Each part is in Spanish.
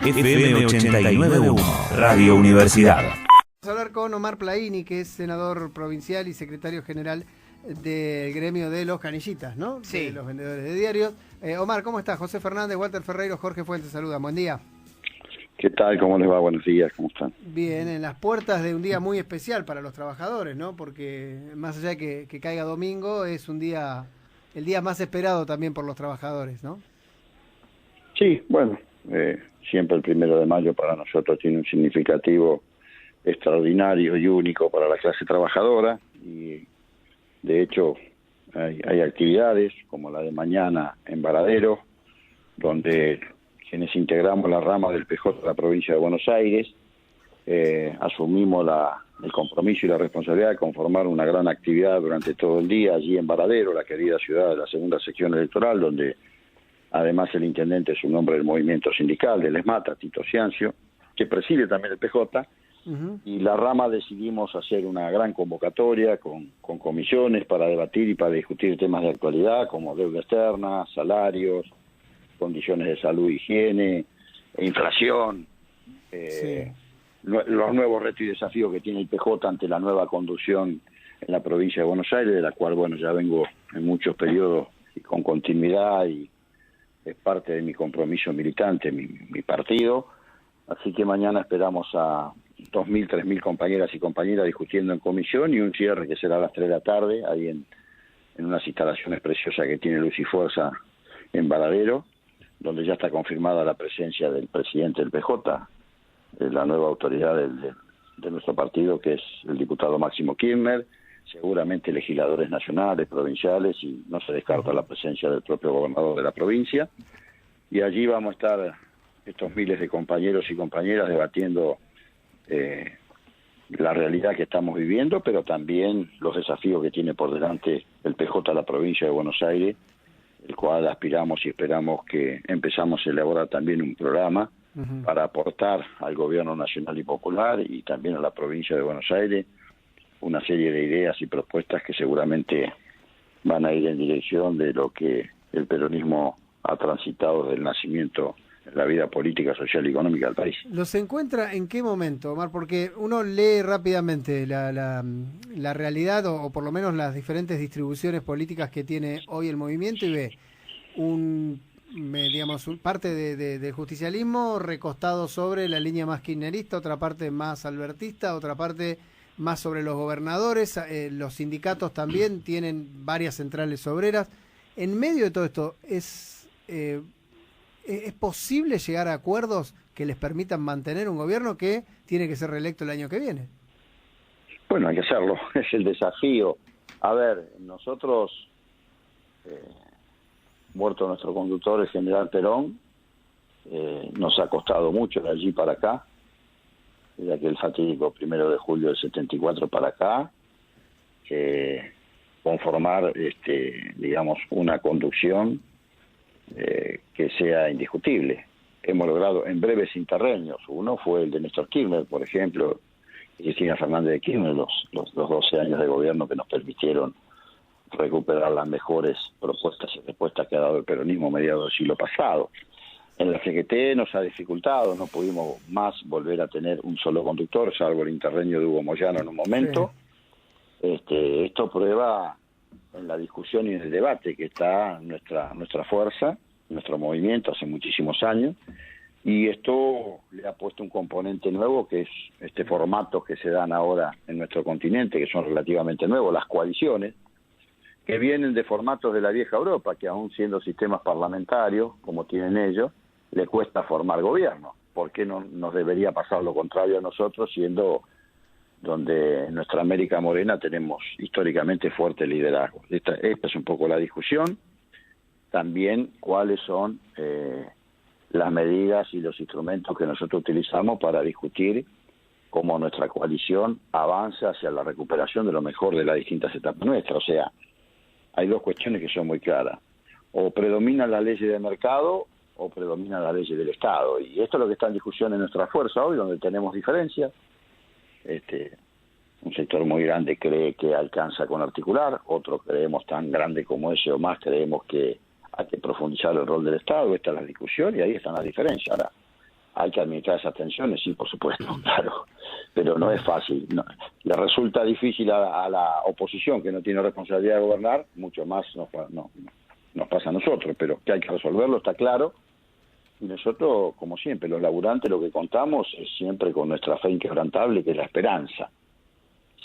FM 89.1, Radio Universidad. Vamos a hablar con Omar Plaini, que es senador provincial y secretario general del gremio de los canillitas, ¿no? Sí. De los vendedores de diarios. Omar, ¿cómo estás? José Fernández, Walter Ferreiro, Jorge Fuentes, saludan. Buen día. ¿Qué tal? ¿Cómo les va? Buenos días, ¿cómo están? Bien, en las puertas de un día muy especial para los trabajadores, ¿no? Porque más allá de que caiga domingo, es un día, el día más esperado también por los trabajadores, ¿no? Sí, bueno, siempre el 1 de mayo para nosotros tiene un significativo extraordinario y único para la clase trabajadora, y de hecho hay actividades como la de mañana en Varadero, donde quienes integramos la rama del PJ de la provincia de Buenos Aires asumimos el compromiso y la responsabilidad de conformar una gran actividad durante todo el día allí en Varadero, la querida ciudad de la segunda sección electoral, donde además el intendente es un hombre del movimiento sindical, del ESMATA, Tito Ciancio, que preside también el PJ, y la rama decidimos hacer una gran convocatoria con comisiones para debatir y para discutir temas de actualidad como deuda externa, salarios, condiciones de salud, higiene, inflación, los nuevos retos y desafíos que tiene el PJ ante la nueva conducción en la provincia de Buenos Aires, de la cual, bueno, ya vengo en muchos periodos y con continuidad, y es parte de mi compromiso militante, mi partido. Así que mañana esperamos a 2.000, 3.000 compañeras y compañeras discutiendo en comisión, y un cierre que será a las 3 de la tarde, ahí en unas instalaciones preciosas que tiene Luz y Fuerza en Varadero, donde ya está confirmada la presencia del presidente del PJ, la nueva autoridad de nuestro partido, que es el diputado Máximo Kirchner, seguramente legisladores nacionales, provinciales, y no se descarta la presencia del propio gobernador de la provincia. Y allí vamos a estar estos miles de compañeros y compañeras debatiendo la realidad que estamos viviendo, pero también los desafíos que tiene por delante el PJ de la provincia de Buenos Aires, el cual aspiramos y esperamos que empezamos a elaborar también un programa para aportar al gobierno nacional y popular y también a la provincia de Buenos Aires una serie de ideas y propuestas que seguramente van a ir en dirección de lo que el peronismo ha transitado desde el nacimiento en la vida política, social y económica del país. ¿Los encuentra en qué momento, Omar? Porque uno lee rápidamente la realidad, o por lo menos las diferentes distribuciones políticas que tiene hoy el movimiento, y ve parte del justicialismo recostado sobre la línea más kirchnerista, otra parte más albertista, otra parte más sobre los gobernadores, los sindicatos también tienen varias centrales obreras. En medio de todo esto, ¿es posible llegar a acuerdos que les permitan mantener un gobierno que tiene que ser reelecto el año que viene? Bueno, hay que hacerlo, es el desafío. A ver, nosotros, muerto nuestro conductor, el general Perón, nos ha costado mucho de allí para acá, de aquel fatídico 1 de julio del 74 para acá, conformar, digamos, una conducción que sea indiscutible. Hemos logrado en breves interregnos. Uno fue el de Néstor Kirchner, por ejemplo, y Cristina Fernández de Kirchner, los 12 años de gobierno que nos permitieron recuperar las mejores propuestas y respuestas que ha dado el peronismo a mediados del siglo pasado. En la CGT nos ha dificultado, no pudimos más volver a tener un solo conductor, salvo el interreño de Hugo Moyano en un momento. Sí. Esto prueba en la discusión y en el debate que está nuestra fuerza, nuestro movimiento hace muchísimos años, y esto le ha puesto un componente nuevo, que es este formato que se dan ahora en nuestro continente, que son relativamente nuevos, las coaliciones, que vienen de formatos de la vieja Europa, que aún siendo sistemas parlamentarios, como tienen ellos, le cuesta formar gobierno. ¿Por qué no nos debería pasar lo contrario a nosotros, siendo donde en nuestra América Morena tenemos históricamente fuerte liderazgo? Esta es un poco la discusión. También cuáles son las medidas y los instrumentos que nosotros utilizamos para discutir cómo nuestra coalición avanza hacia la recuperación de lo mejor de las distintas etapas nuestras. O sea, hay dos cuestiones que son muy claras. O predomina la ley de mercado o predomina la ley del Estado. Y esto es lo que está en discusión en nuestra fuerza hoy, donde tenemos diferencias. Un sector muy grande cree que alcanza con articular, otro creemos tan grande como ese o más, creemos que hay que profundizar el rol del Estado. Esta es la discusión y ahí están las diferencias. Ahora, Hay que administrar esas tensiones, sí, por supuesto, claro, pero no es fácil. No. Le resulta difícil a la oposición, que no tiene responsabilidad de gobernar, mucho más nos pasa a nosotros, pero que hay que resolverlo, está claro. Y nosotros, como siempre, los laburantes, lo que contamos es siempre con nuestra fe inquebrantable, que es la esperanza.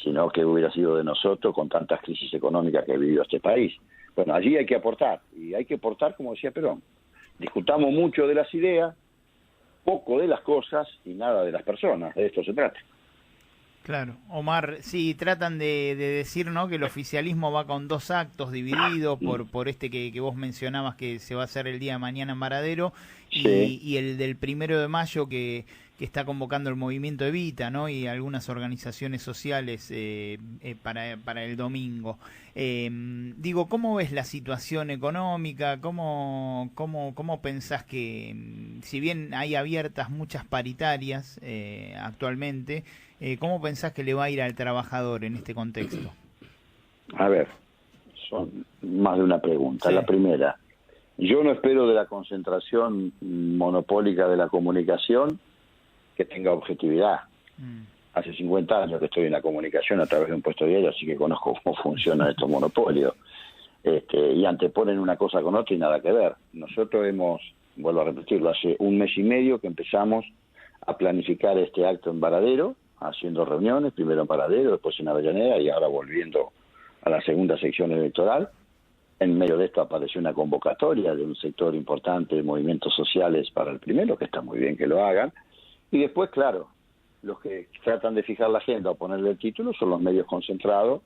Sino que hubiera sido de nosotros con tantas crisis económicas que ha vivido este país. Bueno, allí hay que aportar, y hay que aportar, como decía Perón. Discutamos mucho de las ideas, poco de las cosas y nada de las personas. De esto se trata. Claro, Omar, sí, tratan de decir, ¿no?, que el oficialismo va con dos actos dividido por este que vos mencionabas que se va a hacer el día de mañana en Varadero, Sí. y el del 1 de mayo que está convocando el movimiento Evita, ¿no?, y algunas organizaciones sociales para el domingo. Digo, ¿cómo ves la situación económica? ¿Cómo pensás que, si bien hay abiertas muchas paritarias actualmente, ¿cómo pensás que le va a ir al trabajador en este contexto? A ver, son más de una pregunta. Sí. La primera, yo no espero de la concentración monopólica de la comunicación que tenga objetividad. Hace 50 años que estoy en la comunicación a través de un puesto diario, así que conozco cómo funcionan estos monopolios. Y anteponen una cosa con otra y nada que ver. Nosotros vuelvo a repetirlo, hace 1 mes y medio que empezamos a planificar este acto en Varadero, haciendo reuniones, primero en Varadero, después en Avellaneda y ahora volviendo a la segunda sección electoral. En medio de esto apareció una convocatoria de un sector importante de movimientos sociales para el 1, que está muy bien que lo hagan. Y después, claro, los que tratan de fijar la agenda o ponerle el título son los medios concentrados,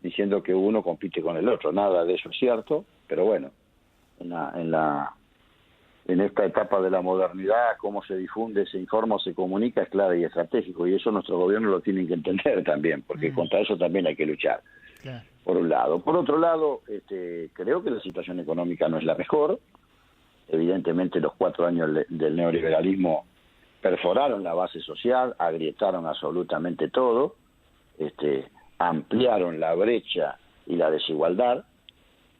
diciendo que uno compite con el otro. Nada de eso es cierto, pero bueno, en esta etapa de la modernidad, cómo se difunde, se informa o se comunica es clave y estratégico, y eso nuestro gobierno lo tiene que entender también, porque contra eso también hay que luchar. Claro. Por un lado. Por otro lado, creo que la situación económica no es la mejor. Evidentemente los 4 años del neoliberalismo perforaron la base social, agrietaron absolutamente todo, ampliaron la brecha y la desigualdad,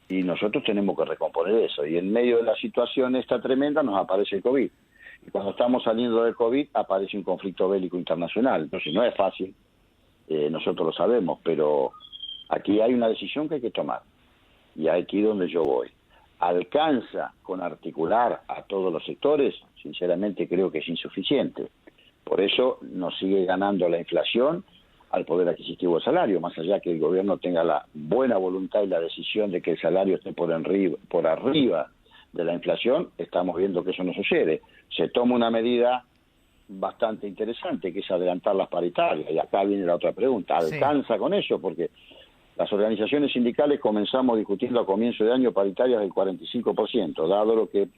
y nosotros tenemos que recomponer eso. Y en medio de la situación esta tremenda nos aparece el COVID. Y cuando estamos saliendo del COVID aparece un conflicto bélico internacional. Entonces no es fácil, nosotros lo sabemos, pero aquí hay una decisión que hay que tomar. Y aquí es donde yo voy. ¿Alcanza con articular a todos los sectores? Sinceramente creo que es insuficiente. Por eso nos sigue ganando la inflación al poder adquisitivo del salario, más allá que el gobierno tenga la buena voluntad y la decisión de que el salario esté por arriba de la inflación, estamos viendo que eso no sucede. Se toma una medida bastante interesante, que es adelantar las paritarias, y acá viene la otra pregunta, ¿alcanza con eso? Porque las organizaciones sindicales comenzamos discutiendo a comienzo de año paritarias del 45%, dado lo que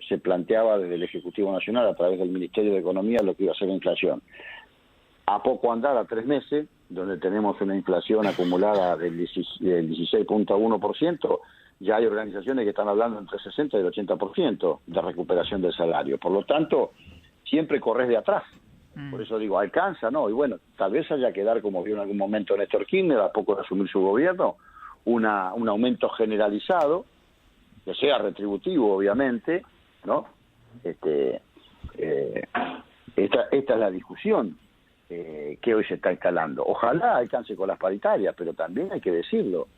se planteaba desde el Ejecutivo Nacional a través del Ministerio de Economía, lo que iba a ser la inflación. A poco andar, a 3 meses, donde tenemos una inflación acumulada del 16.1%, ya hay organizaciones que están hablando entre el 60 y el 80% de recuperación del salario. Por lo tanto, siempre corres de atrás. Por eso digo, ¿alcanza? No. Y bueno, tal vez haya que dar, como vio en algún momento Néstor Kirchner, a poco de asumir su gobierno, un aumento generalizado, que sea retributivo, obviamente, ¿no? Esta es la discusión que hoy se está instalando. Ojalá alcance con las paritarias, pero también hay que decirlo,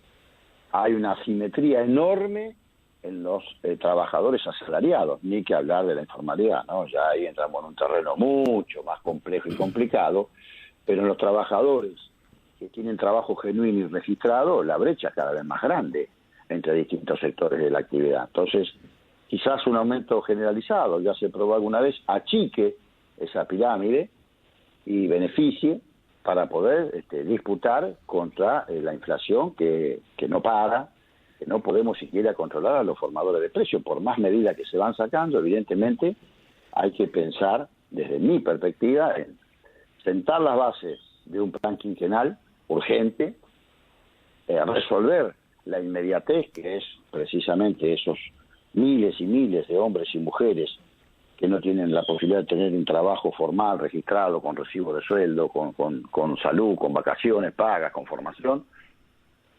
hay una asimetría enorme en los trabajadores asalariados, ni que hablar de la informalidad, ¿no? Ya ahí entramos en un terreno mucho más complejo y complicado, pero en los trabajadores que tienen trabajo genuino y registrado, la brecha es cada vez más grande entre distintos sectores de la actividad. Entonces, quizás un aumento generalizado, ya se probó alguna vez, achique esa pirámide y beneficie para poder disputar contra la inflación que no para, que no podemos siquiera controlar a los formadores de precios. Por más medidas que se van sacando, evidentemente hay que pensar, desde mi perspectiva, en sentar las bases de un plan quinquenal urgente, resolver la inmediatez, que es precisamente esos miles y miles de hombres y mujeres que no tienen la posibilidad de tener un trabajo formal, registrado, con recibo de sueldo, con salud, con vacaciones pagas, con formación,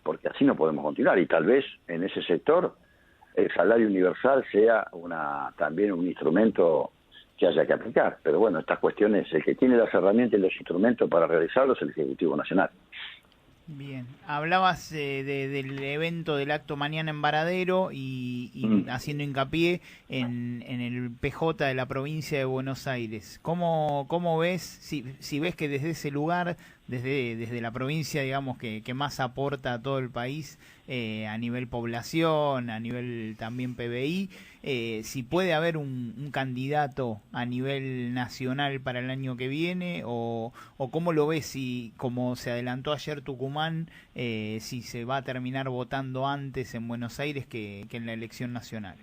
porque así no podemos continuar. Y tal vez en ese sector el salario universal sea también un instrumento que haya que aplicar. Pero bueno, estas cuestiones, el que tiene las herramientas y los instrumentos para realizarlos es el Ejecutivo Nacional. Bien, hablabas del evento del acto mañana en Varadero y haciendo hincapié en el PJ de la provincia de Buenos Aires. ¿Cómo ves, si ves que desde ese lugar, desde la provincia, digamos, que más aporta a todo el país a nivel población, a nivel también PBI, si puede haber un candidato a nivel nacional para el año que viene o cómo lo ves, si como se adelantó ayer Tucumán, si se va a terminar votando antes en Buenos Aires que en la elección nacional?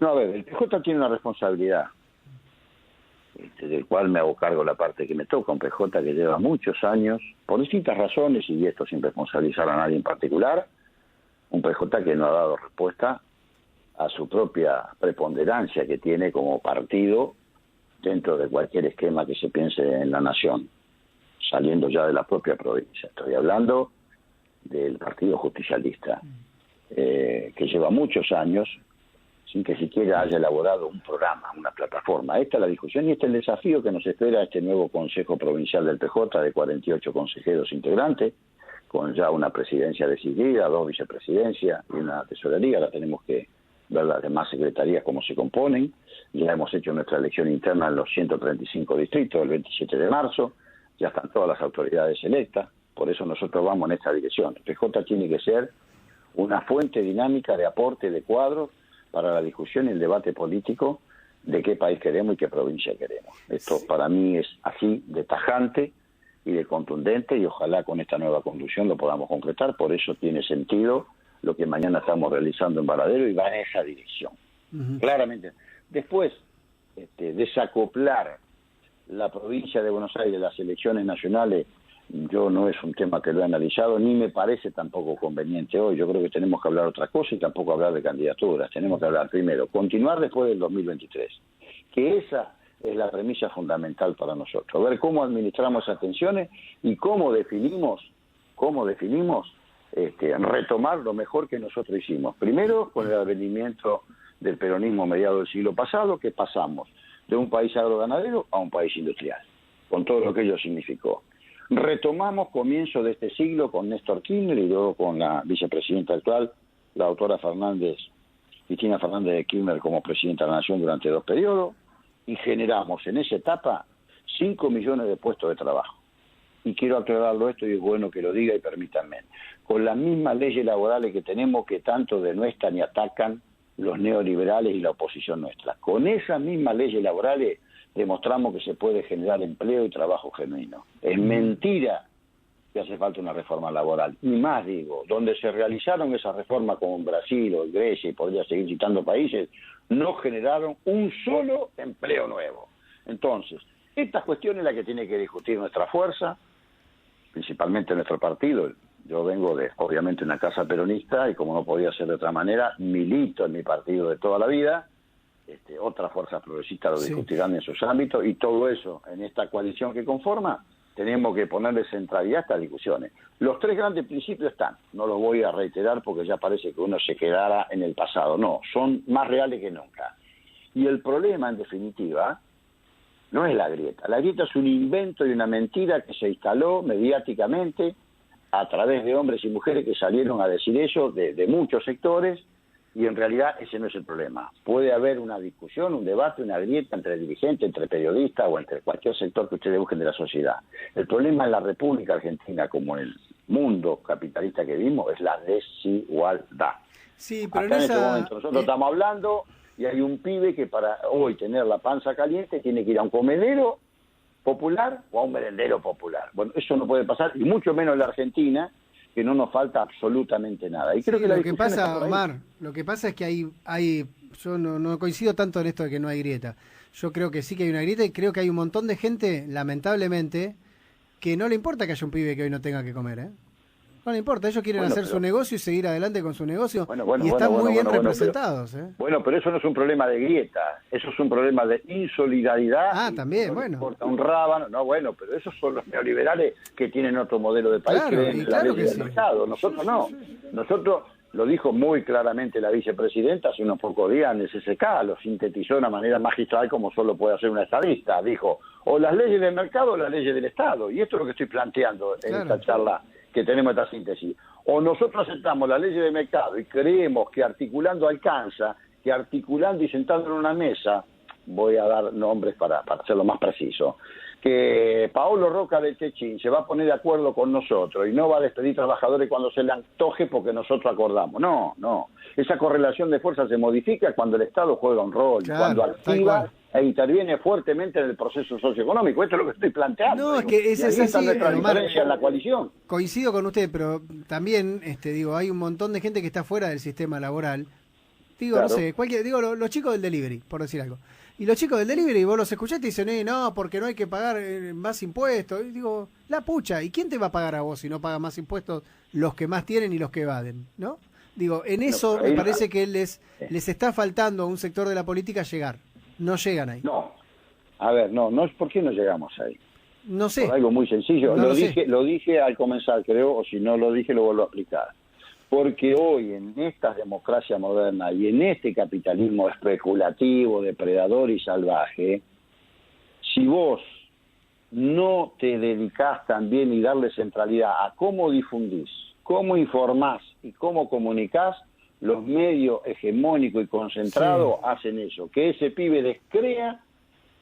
No, a ver, el PJ tiene una responsabilidad, del cual me hago cargo la parte que me toca, un PJ que lleva muchos años, por distintas razones, y esto sin responsabilizar a nadie en particular, un PJ que no ha dado respuesta a su propia preponderancia que tiene como partido dentro de cualquier esquema que se piense en la nación, saliendo ya de la propia provincia. Estoy hablando del Partido Justicialista, que lleva muchos años sin que siquiera haya elaborado un programa, una plataforma. Esta es la discusión y este es el desafío que nos espera este nuevo Consejo Provincial del PJ de 48 consejeros integrantes, con ya una presidencia decidida, 2 vicepresidencias y una tesorería. Ahora tenemos que ver las demás secretarías cómo se componen. Ya hemos hecho nuestra elección interna en los 135 distritos el 27 de marzo. Ya están todas las autoridades electas. Por eso nosotros vamos en esta dirección. El PJ tiene que ser una fuente dinámica de aporte de cuadros para la discusión y el debate político de qué país queremos y qué provincia queremos. Esto para mí es así de tajante y de contundente, y ojalá con esta nueva conducción lo podamos concretar. Por eso tiene sentido lo que mañana estamos realizando en Varadero y va en esa dirección. Claramente. Después, desacoplar la provincia de Buenos Aires de las elecciones nacionales, yo no es un tema que lo he analizado, ni me parece tampoco conveniente hoy. Yo creo que tenemos que hablar otra cosa y tampoco hablar de candidaturas. Tenemos que hablar primero, continuar después del 2023, que esa es la premisa fundamental para nosotros, ver cómo administramos esas tensiones y cómo definimos retomar lo mejor que nosotros hicimos. Primero, con el advenimiento del peronismo a mediados del siglo pasado, que pasamos de un país agroganadero a un país industrial, con todo lo que ello significó. Retomamos comienzo de este siglo con Néstor Kirchner y luego con la vicepresidenta actual, la doctora Cristina Fernández de Kirchner, como presidenta de la Nación durante 2 periodos, y generamos en esa etapa 5 millones de puestos de trabajo. Y quiero aclararlo esto, y es bueno que lo diga, y permítanme, con las mismas leyes laborales que tenemos, que tanto denuestran y atacan los neoliberales y la oposición nuestra. Con esas mismas leyes laborales demostramos que se puede generar empleo y trabajo genuino. Es mentira que hace falta una reforma laboral. Y más digo, donde se realizaron esas reformas como en Brasil o en Grecia, y podría seguir citando países, no generaron un solo empleo nuevo. Entonces, estas cuestiones las que tiene que discutir nuestra fuerza, principalmente nuestro partido. Yo vengo de, obviamente, una casa peronista y, como no podía ser de otra manera, milito en mi partido de toda la vida. Otras fuerzas progresistas lo discutirán en sus ámbitos, y todo eso en esta coalición que conforma tenemos que ponerle centralidad a estas discusiones. Los 3 grandes principios están, no los voy a reiterar porque ya parece que uno se quedara en el pasado, no, son más reales que nunca. Y el problema, en definitiva, no es la grieta es un invento y una mentira que se instaló mediáticamente a través de hombres y mujeres que salieron a decir eso de muchos sectores. Y en realidad ese no es el problema. Puede haber una discusión, un debate, una grieta entre dirigentes, entre periodistas o entre cualquier sector que ustedes busquen de la sociedad. El problema en la República Argentina, como en el mundo capitalista que vimos, es la desigualdad. Sí, pero acá en este momento nosotros estamos hablando y hay un pibe que para hoy tener la panza caliente tiene que ir a un comedero popular o a un merendero popular. Bueno, eso no puede pasar, y mucho menos en la Argentina, que no nos falta absolutamente nada. Y creo que lo que pasa, Omar, lo que pasa es que hay yo no coincido tanto en esto de que no hay grieta. Yo creo que sí que hay una grieta, y creo que hay un montón de gente, lamentablemente, que no le importa que haya un pibe que hoy no tenga que comer, ¿eh? No le importa, ellos quieren hacer su negocio y seguir adelante con su negocio, y están muy bien representados. Bueno, pero eso no es un problema de grieta, eso es un problema de insolidaridad. Ah, también, bueno. Importa un rábano, no, bueno, pero esos son los neoliberales que tienen otro modelo de país, claro, que ven la ley del mercado. Nosotros no. Nosotros lo dijo muy claramente la vicepresidenta hace unos pocos días en el CCK, lo sintetizó de una manera magistral como solo puede hacer una estadista. Dijo, o las leyes del mercado o las leyes del Estado. Y esto es lo que estoy planteando en esta charla que tenemos, esta síntesis. O nosotros aceptamos las leyes del mercado y creemos que articulando alcanza, que articulando y sentando en una mesa, voy a dar nombres para hacerlo más preciso, que Paolo Roca del Techín se va a poner de acuerdo con nosotros y no va a despedir trabajadores cuando se le antoje porque nosotros acordamos. No. Esa correlación de fuerzas se modifica cuando el Estado juega un rol, cuando activa e interviene fuertemente en el proceso socioeconómico. Esto es lo que estoy planteando. No, es que esa es así, nuestra diferencia en la coalición. Coincido con usted, pero también hay un montón de gente que está fuera del sistema laboral. Digo, claro. No sé, los chicos del delivery, por decir algo. Y los chicos del delivery, vos los escuchás y te dicen, no, porque no hay que pagar más impuestos. Y digo, la pucha, ¿y quién te va a pagar a vos si no pagan más impuestos los que más tienen y los que evaden? ¿No? Digo, en eso me parece que les está faltando a un sector de la política llegar. No llegan ahí. No, a ver, no, ¿por qué no llegamos ahí? No sé. Por algo muy sencillo, no lo dije al comenzar, creo, o si no lo dije, lo vuelvo a explicar. Porque hoy en esta democracia moderna y en este capitalismo especulativo, depredador y salvaje, si vos no te dedicás también y darle centralidad a cómo difundís, cómo informás y cómo comunicás, los medios hegemónicos y concentrados hacen eso, que ese pibe descrea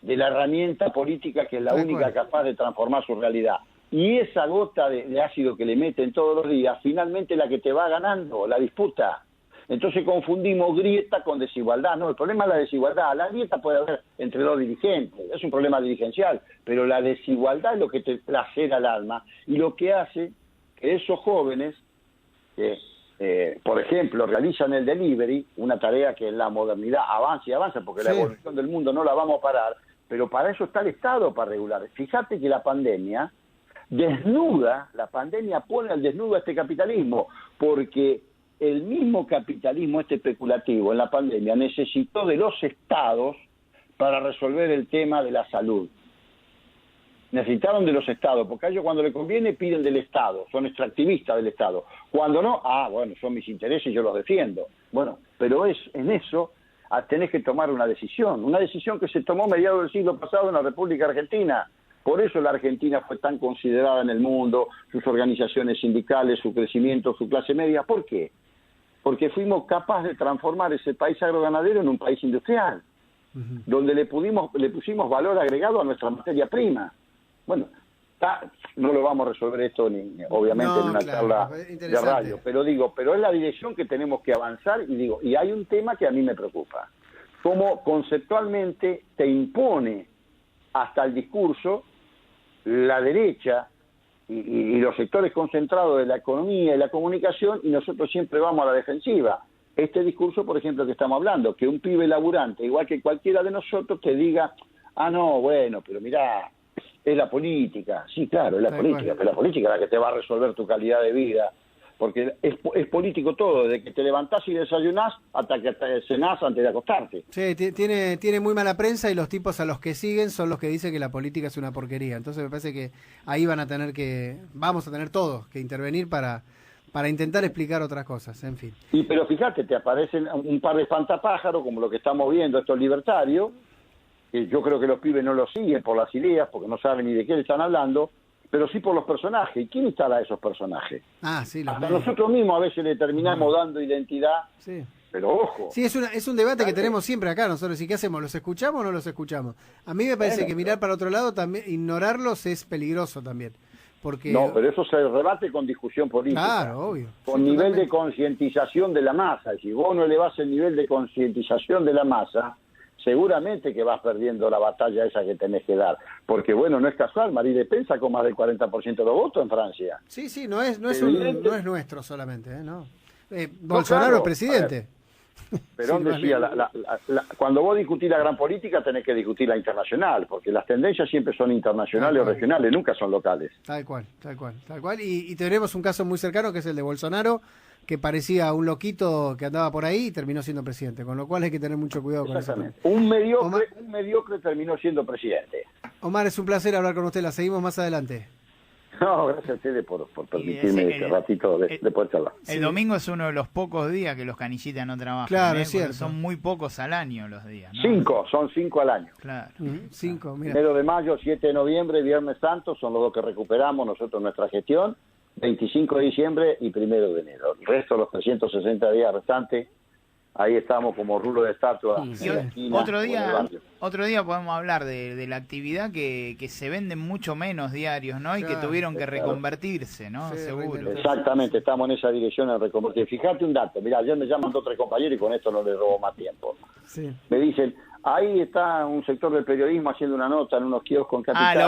de la herramienta política que es la única capaz de transformar su realidad. Y esa gota de ácido que le meten todos los días, finalmente la que te va ganando, la disputa. Entonces confundimos grieta con desigualdad. No, el problema es la desigualdad. La grieta puede haber entre dos dirigentes, es un problema dirigencial, pero la desigualdad es lo que te lacera el alma y lo que hace que esos jóvenes, por ejemplo, realizan el delivery, una tarea que en la modernidad avanza y avanza, porque la evolución del mundo no la vamos a parar, pero para eso está el Estado, para regular. Fíjate que la pandemia pone al desnudo a este capitalismo, porque el mismo capitalismo especulativo en la pandemia necesitó de los estados para resolver el tema de la salud. Necesitaron de los estados, porque a ellos cuando les conviene piden del Estado, son extractivistas del Estado. Cuando no, bueno, son mis intereses y yo los defiendo. Bueno, pero en eso tenés que tomar una decisión que se tomó a mediados del siglo pasado en la República Argentina. Por eso la Argentina fue tan considerada en el mundo, sus organizaciones sindicales, su crecimiento, su clase media. ¿Por qué? Porque fuimos capaces de transformar ese país agroganadero en un país industrial, donde le pusimos valor agregado a nuestra materia prima. Bueno, no lo vamos a resolver esto obviamente en una charla de radio, pero es la dirección que tenemos que avanzar y hay un tema que a mí me preocupa. Cómo conceptualmente te impone hasta el discurso la derecha y los sectores concentrados de la economía y la comunicación, y nosotros siempre vamos a la defensiva. Este discurso, por ejemplo, que estamos hablando, que un pibe laburante, igual que cualquiera de nosotros, te diga, no, bueno, pero mirá, es la política. Sí, claro, es la política, pero la política es la que te va a resolver tu calidad de vida, porque es político todo, desde que te levantás y desayunás hasta que te cenás antes de acostarte. Sí, tiene muy mala prensa y los tipos a los que siguen son los que dicen que la política es una porquería. Entonces me parece que ahí vamos a tener todos que intervenir para intentar explicar otras cosas, en fin. Pero fíjate, te aparecen un par de espantapájaros, como lo que estamos viendo, estos libertarios, que yo creo que los pibes no los siguen por las ideas, porque no saben ni de qué le están hablando, pero sí por los personajes. ¿Y quién instala a esos personajes? Sí, hasta nosotros mismos a veces le terminamos dando identidad, pero ojo. Sí, es un debate que tenemos siempre acá nosotros. ¿Y qué hacemos? ¿Los escuchamos o no los escuchamos? A mí me parece que mirar para otro lado, también ignorarlos es peligroso también. Porque... No, pero eso se rebate con discusión política. Claro, obvio. Con nivel de concientización de la masa. Y si vos no elevás el nivel de concientización de la masa, seguramente que vas perdiendo la batalla esa que tenés que dar. Porque, bueno, no es casual, Marine Le Pen sacó más del 40% de los votos en Francia. Sí, no es nuestro solamente, ¿no? Bolsonaro es presidente. Pero decía, cuando vos discutís la gran política tenés que discutir la internacional, porque las tendencias siempre son internacionales o regionales, nunca son locales. Tal cual. Y tenemos un caso muy cercano que es el de Bolsonaro, que parecía un loquito que andaba por ahí y terminó siendo presidente, con lo cual hay que tener mucho cuidado con eso. Un mediocre terminó siendo presidente. Omar, es un placer hablar con usted, la seguimos más adelante. No, gracias a ustedes por permitirme este ratito de poder charlar. El domingo es uno de los pocos días que los canillitas no trabajan. Claro, es cierto. Son muy pocos al año los días, ¿no? 5, son 5 al año. Claro. 5, mira. 1 de mayo, 7 de noviembre, Viernes Santo, son los 2 que recuperamos nosotros en nuestra gestión, 25 de diciembre y 1 de enero. El resto, los 360 días restantes, ahí estamos como rulo de estatua. Y otro día podemos hablar de la actividad que se venden mucho menos diarios, ¿no? Y claro, que tuvieron que reconvertirse, ¿no? Sí, seguro. Exactamente, estamos en esa dirección en reconvertir. Fíjate un dato, mirá, ayer me llaman 2 o 3 compañeros y con esto no les robo más tiempo. Sí. Me dicen, ahí está un sector del periodismo haciendo una nota en unos kioscos en Capital.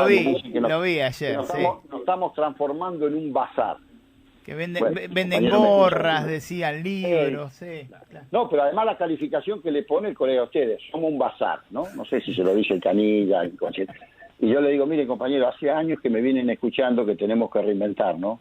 Lo vi ayer, nos sí. Nos estamos transformando en un bazar. Que venden, Bueno, venden gorras, decían, libros, sí. Claro. No, pero además la calificación que le pone el colega a ustedes, somos un bazar, ¿no? No sé si se lo dice el Canilla, el Conchet. Y yo le digo, mire compañero, hace años que me vienen escuchando que tenemos que reinventar, ¿no?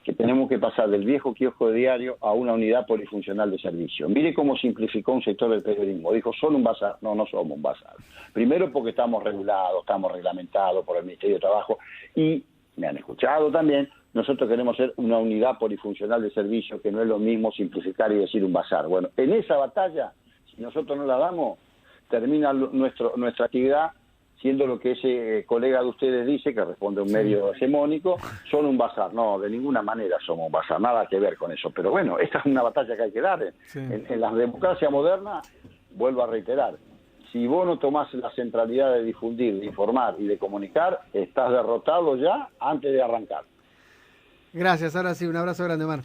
Que tenemos que pasar del viejo kiosco de diario a una unidad polifuncional de servicio. Mire cómo simplificó un sector del periodismo. Dijo, ¿son un bazar? No, no somos un bazar. Primero porque estamos regulados, estamos reglamentados por el Ministerio de Trabajo y me han escuchado también. Nosotros queremos ser una unidad polifuncional de servicio, que no es lo mismo simplificar y decir un bazar. Bueno, en esa batalla, si nosotros no la damos, termina nuestra actividad siendo lo que ese colega de ustedes dice, que responde a un medio hegemónico, son un bazar. No, de ninguna manera somos un bazar, nada que ver con eso. Pero bueno, esta es una batalla que hay que dar. Sí. En la democracia moderna, vuelvo a reiterar, si vos no tomás la centralidad de difundir, de informar y de comunicar, estás derrotado ya antes de arrancar. Gracias, ahora sí, un abrazo grande, Omar.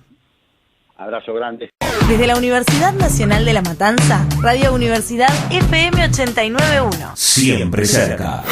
Abrazo grande. Desde la Universidad Nacional de La Matanza, Radio Universidad FM 89.1. Siempre cerca.